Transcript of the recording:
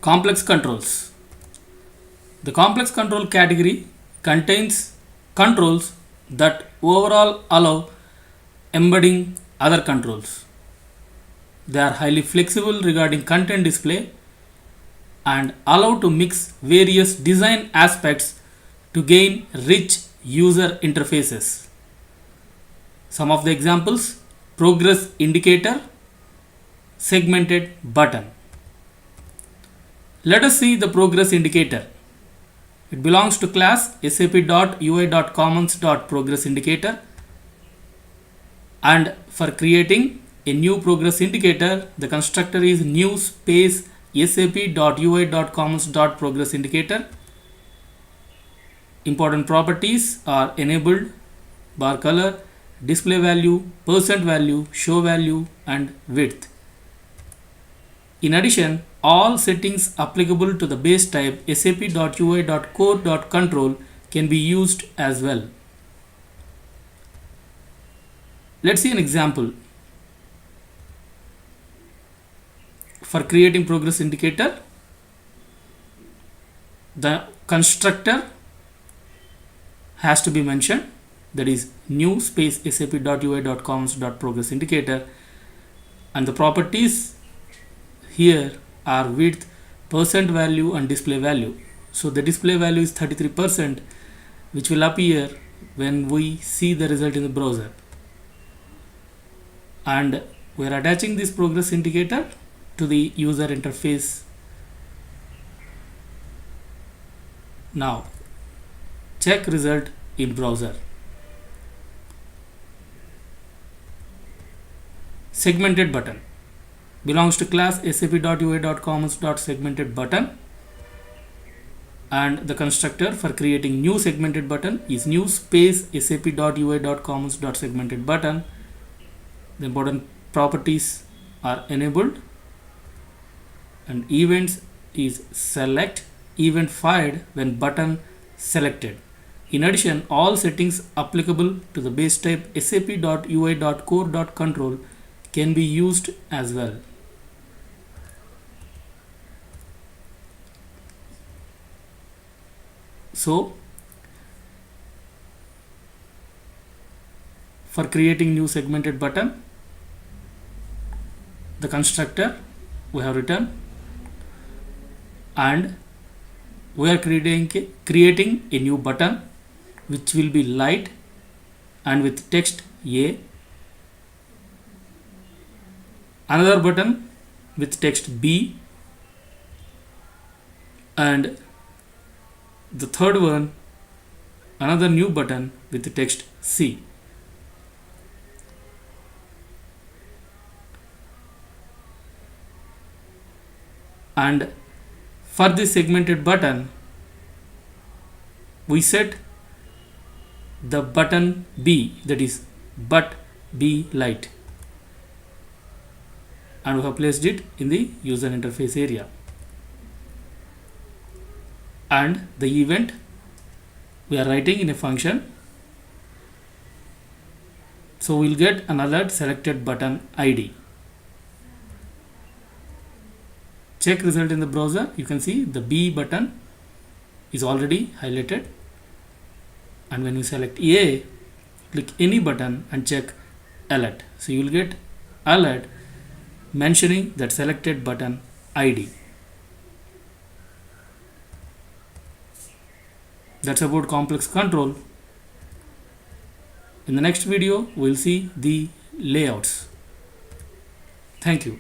Complex controls. The complex control category contains controls that overall allow embedding other controls. They are highly flexible regarding content display and allow to mix various design aspects to gain rich user interfaces. Some of the examples: progress indicator, segmented button. Let us see the progress indicator. It belongs to class sap.ui.commons.progressIndicator, and for creating a new progress indicator, the constructor is new space sap.ui.commons.progressIndicator. Important properties are enabled: bar color, display value, percent value, show value, and width. In addition, all settings applicable to the base type sap.ui.core.control can be used as well. Let's see an example. For creating progress indicator, the constructor has to be mentioned, that is new space sap.ui.commons.progressIndicator, and the properties here are width, percent value, and display value. So the display value is 33%, which will appear when we see the result in the browser. And we are attaching this progress indicator to the user interface. Now check result in browser. Segmented button belongs to class sap.ui.commons.segmented_button, and the constructor for creating new segmented button is new space sap.ui.commons.segmented_button. The important properties are enabled, and events is select, event fired when button selected. In addition, all settings applicable to the base type sap.ui.core.control can be used as well. So for creating new segmented button, the constructor we have written, and we are creating a new button which will be light and with text A, another button with text B, and the third one another new button with the text C. And for this segmented button, we set the button B, that is but B light, and we have placed it in the user interface area. And the event we are writing in a function, so we'll get an alert selected button ID. Check result in the browser. You can see the B button is already highlighted, and when you select A, click any button and check alert, so you will get alert mentioning that selected button ID. That's about complex control. In the next video, we'll see the layouts. Thank you.